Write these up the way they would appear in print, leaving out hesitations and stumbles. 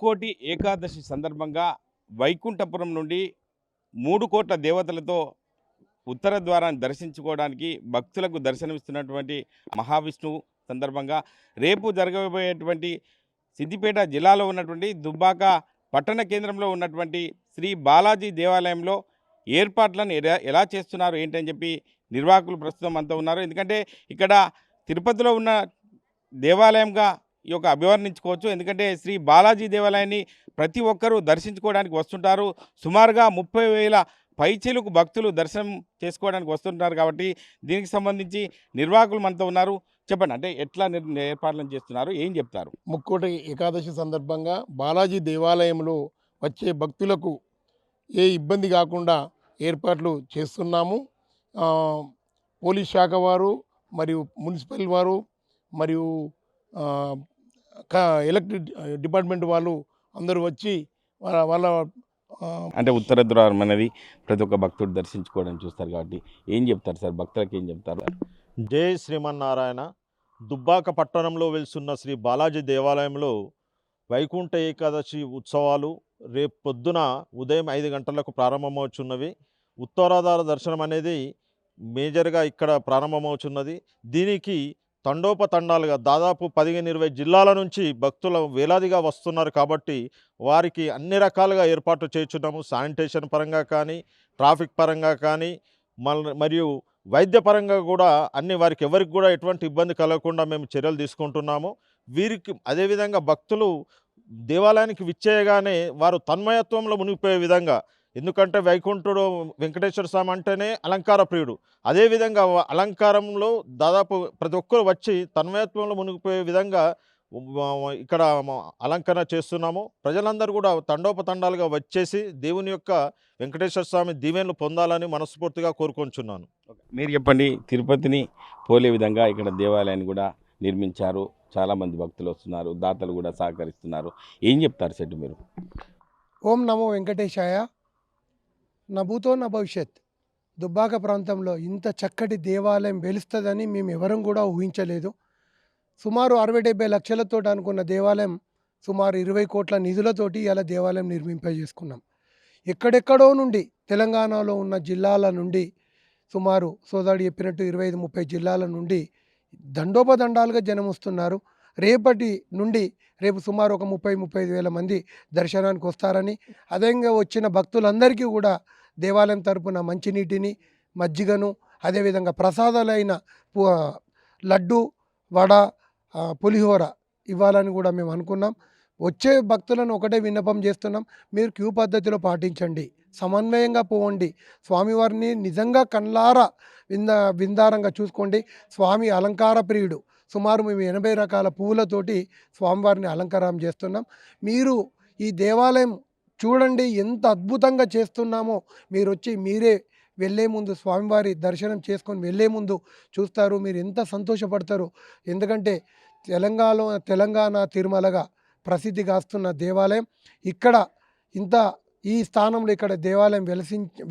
ముక్కోటి ఏకాదశి సందర్భంగా వైకుంఠపురం నుండి 3 కోట్ల దేవతలతో ఉత్తర ద్వారాన్ని దర్శించుకోవడానికి భక్తులకు దర్శనమిస్తున్నటువంటి మహావిష్ణువు సందర్భంగా రేపు జరగబోయేటువంటి సిద్దిపేట జిల్లాలో ఉన్నటువంటి దుబ్బాక పట్టణ కేంద్రంలో ఉన్నటువంటి శ్రీ బాలాజీ దేవాలయంలో ఏర్పాట్లను ఎలా చేస్తున్నారు ఏంటని చెప్పి నిర్వాహకులు ప్రస్తుతం అంతా ఉన్నారు. ఎందుకంటే ఇక్కడ తిరుపతిలో ఉన్న దేవాలయంగా ఈ యొక్క అభివర్ణించుకోవచ్చు. ఎందుకంటే శ్రీ బాలాజీ దేవాలయాన్ని ప్రతి ఒక్కరూ దర్శించుకోవడానికి వస్తుంటారు. సుమారుగా 30,000 పైచిలుకు భక్తులు దర్శనం చేసుకోవడానికి వస్తుంటారు. కాబట్టి దీనికి సంబంధించి నిర్వాహకులు మనతో ఉన్నారు. చెప్పండి, అంటే ఎట్లా ఏర్పాట్లను చేస్తున్నారు, ఏం చెప్తారు? ముక్కోటి ఏకాదశి సందర్భంగా బాలాజీ దేవాలయంలో వచ్చే భక్తులకు ఏ ఇబ్బంది కాకుండా ఏర్పాట్లు చేస్తున్నాము. పోలీస్ శాఖ వారు మరియు మున్సిపల్ వారు మరియు ఎలక్ట్రిక్ డిపార్ట్మెంట్ వాళ్ళు అందరూ వచ్చి వాళ్ళ అంటే ఉత్తర ద్వారం అనేది ప్రతి ఒక్క భక్తుడు దర్శించుకోవడం చూస్తారు. కాబట్టి ఏం చెప్తారు సార్, భక్తులకు ఏం చెప్తారు? జై శ్రీమన్నారాయణ. దుబ్బాక పట్టణంలో వెలుసున్న శ్రీ బాలాజీ దేవాలయంలో వైకుంఠ ఏకాదశి ఉత్సవాలు రేపు పొద్దున ఉదయం 5 గంటలకు ప్రారంభమవుతున్నవి. ఉత్తరాధార దర్శనం అనేది మేజర్గా ఇక్కడ ప్రారంభమవుతున్నది. దీనికి తండోపతండాలుగా దాదాపు 15-20 జిల్లాల నుంచి భక్తులు వేలాదిగా వస్తున్నారు. కాబట్టి వారికి అన్ని రకాలుగా ఏర్పాట్లు చేస్తున్నాము. శానిటేషన్ పరంగా కానీ, ట్రాఫిక్ పరంగా కానీ, మరియు వైద్యపరంగా కూడా వారికి ఎవరికి కూడా ఎటువంటి ఇబ్బంది కలగకుండా మేము చర్యలు తీసుకుంటున్నాము. వీరికి అదేవిధంగా భక్తులు దేవాలయానికి విచ్చేయగానే వారు తన్మయత్వంలో మునిగిపోయే విధంగా, ఎందుకంటే వైకుంఠుడు వెంకటేశ్వర స్వామి అంటేనే అలంకార ప్రియుడు. అదేవిధంగా అలంకారంలో దాదాపు ప్రతి ఒక్కరు వచ్చి తన్మయత్వంలో మునిగిపోయే విధంగా ఇక్కడ అలంకరణ చేస్తున్నాము. ప్రజలందరూ కూడా తండోపతండాలుగా వచ్చేసి దేవుని యొక్క వెంకటేశ్వర స్వామి దీవెనలు పొందాలని మనస్ఫూర్తిగా కోరుకొంచున్నాను. మీరు చెప్పండి, తిరుపతిని పోలే విధంగా ఇక్కడ దేవాలయాన్ని కూడా నిర్మించారు. చాలామంది భక్తులు వస్తున్నారు, దాతలు కూడా సహకరిస్తున్నారు. ఏం చెప్తారు సెట్టు మీరు? ఓం నమో వెంకటేశాయ. నా భూతో నా భవిష్యత్. దుబ్బాక ప్రాంతంలో ఇంత చక్కటి దేవాలయం వెలుస్తుందని మేము ఎవరం కూడా ఊహించలేదు. సుమారు 60-70 లక్షలతో అనుకున్న దేవాలయం సుమారు 20 కోట్ల నిధులతోటి ఇలా దేవాలయం నిర్మింపజేసుకున్నాం. ఎక్కడెక్కడో నుండి తెలంగాణలో ఉన్న జిల్లాల నుండి సుమారు సోదరుడు చెప్పినట్టు 25-30 జిల్లాల నుండి దండోపదండాలుగా జనం వస్తున్నారు. రేపటి నుండి రేపు సుమారు ఒక 30-35 వేల మంది దర్శనానికి వస్తారని, అదేవిధంగా వచ్చిన భక్తులందరికీ కూడా దేవాలయం తరపున మంచినీటిని, మజ్జిగను, అదేవిధంగా ప్రసాదాలైన లడ్డు, వడ, పులిహోర ఇవ్వాలని కూడా మేము అనుకున్నాం. వచ్చే భక్తులను ఒకటే విన్నపం చేస్తున్నాం, మీరు క్యూ పద్ధతిలో పాటించండి, సమన్వయంగా పోవండి, స్వామివారిని నిజంగా కళ్ళారా విందారంగా చూసుకోండి. స్వామి అలంకార ప్రియుడు. సుమారు మేము 80 రకాల పువ్వులతోటి స్వామివారిని అలంకారం చేస్తున్నాం. మీరు ఈ దేవాలయం చూడండి ఎంత అద్భుతంగా చేస్తున్నామో. మీరు వచ్చి మీరే వెళ్ళే ముందు స్వామివారి దర్శనం చేసుకొని వెళ్ళే ముందు చూస్తారు, మీరు ఎంత సంతోషపడతారు. ఎందుకంటే తెలంగాణ తిరుమలగా ప్రసిద్ధిగాస్తున్న దేవాలయం ఇక్కడ ఈ స్థానంలో ఇక్కడ దేవాలయం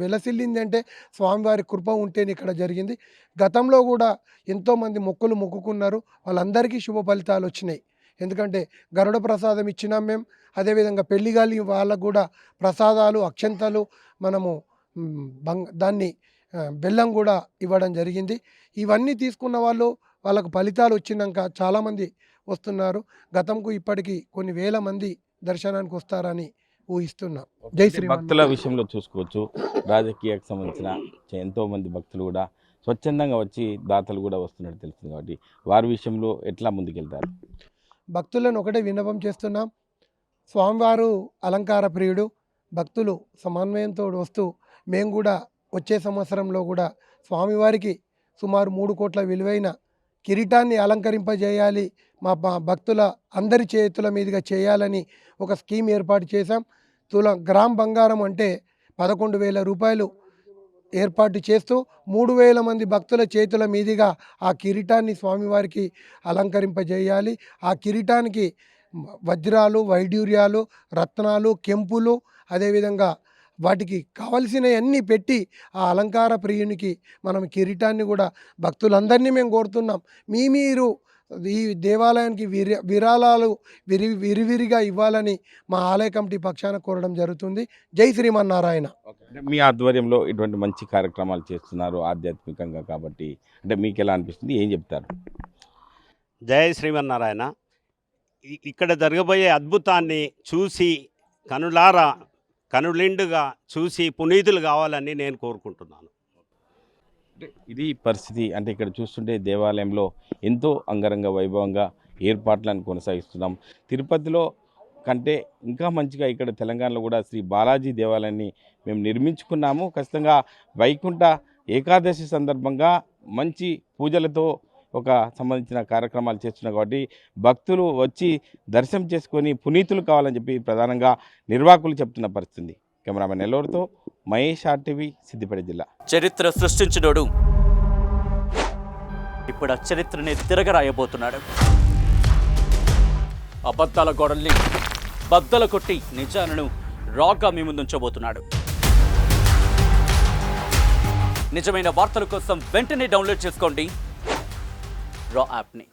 వెలసిల్లింది అంటే స్వామివారి కృప ఉంటేనే ఇక్కడ జరిగింది. గతంలో కూడా ఎంతోమంది మొక్కులు మొక్కుకున్నారు, వాళ్ళందరికీ శుభ ఫలితాలు వచ్చినాయి. ఎందుకంటే గరుడ ప్రసాదం ఇచ్చినాం మేము. అదేవిధంగా పెళ్లిగాలి వాళ్ళకు కూడా ప్రసాదాలు, అక్షంతలు, మనము దాన్ని బెల్లం కూడా ఇవ్వడం జరిగింది. ఇవన్నీ తీసుకున్న వాళ్ళకు ఫలితాలు వచ్చినాక చాలామంది వస్తున్నారు. గతంకు ఇప్పటికీ కొన్ని వేల మంది దర్శనానికి వస్తారని ఊహిస్తున్నాం. జై శ్రీ. భక్తుల విషయంలో చూసుకోవచ్చు, రాజకీయానికి సంబంధించిన ఎంతో మంది భక్తులు కూడా స్వచ్ఛందంగా వచ్చి దాతలు కూడా వస్తున్నట్టు తెలుస్తుంది. కాబట్టి వారి విషయంలో ఎట్లా ముందుకెళ్తారు? భక్తులను ఒకటే విన్నపం చేస్తున్నాం, స్వామివారు అలంకార ప్రియుడు. భక్తులు సమన్వయంతో వస్తూ మేము కూడా వచ్చే సంవత్సరంలో కూడా స్వామివారికి సుమారు 3 కోట్ల విలువైన కిరీటాన్ని అలంకరింపజేయాలి, మా భక్తుల అందరి చేతుల మీదుగా చేయాలని ఒక స్కీమ్ ఏర్పాటు చేశాం. గ్రామ్ బంగారం అంటే 11,000 రూపాయలు ఏర్పాటు చేస్తూ 3,000 మంది భక్తుల చేతుల మీదుగా ఆ కిరీటాన్ని స్వామివారికి అలంకరింపజేయాలి. ఆ కిరీటానికి వజ్రాలు, వైడూర్యాలు, రత్నాలు, కెంపులు, అదేవిధంగా వాటికి కావలసినవన్నీ పెట్టి ఆ అలంకార ప్రియునికి మనం కిరీటాన్ని కూడా భక్తులందరినీ మేము కోరుతున్నాం, మీరు ఈ దేవాలయానికి విరాళాలు విరివిరిగా ఇవ్వాలని మా ఆలయ కమిటీ పక్షాన కోరడం జరుగుతుంది. జై శ్రీమన్నారాయణ. అంటే మీ ఆధ్వర్యంలో ఇటువంటి మంచి కార్యక్రమాలు చేస్తున్నారు ఆధ్యాత్మికంగా కాబట్టి, అంటే మీకు ఎలా అనిపిస్తుంది, ఏం చెప్తారు? జై శ్రీమన్నారాయణ. ఇక్కడ జరగబోయే అద్భుతాన్ని చూసి కనులిండుగా చూసి పునీతులు కావాలని నేను కోరుకుంటున్నాను. అంటే ఇది పరిస్థితి. అంటే ఇక్కడ చూస్తుంటే దేవాలయంలో ఎంతో అంగరంగ వైభవంగా ఏర్పాట్లను కొనసాగిస్తున్నాం. తిరుపతిలో కంటే ఇంకా మంచిగా ఇక్కడ తెలంగాణలో కూడా శ్రీ బాలాజీ దేవాలయాన్ని మేము నిర్మించుకున్నాము. ఖచ్చితంగా వైకుంఠ ఏకాదశి సందర్భంగా మంచి పూజలతో ఒక సంబంధించిన కార్యక్రమాలు చేస్తున్నాం కాబట్టి భక్తులు వచ్చి దర్శనం చేసుకొని పునీతులు కావాలని చెప్పి ప్రధానంగా నిర్వాహకులు చెప్తున్న పరిస్థితి. కెమెరామెన్ నెల్లూరుతో మహేష్, ఆర్టీవీ, సిద్దిపేట జిల్లా. చరిత్ర సృష్టించినోడు ఇప్పుడు ఆ చరిత్రని తిరగరాయబోతున్నాడు. అబద్ధాల గోడల్ని బద్దలు కొట్టి నిజాలను రాగా మీ ముందుంచబోతున్నాడు. నిజమైన వార్తల కోసం వెంటనే డౌన్లోడ్ చేసుకోండి రా యాప్ని.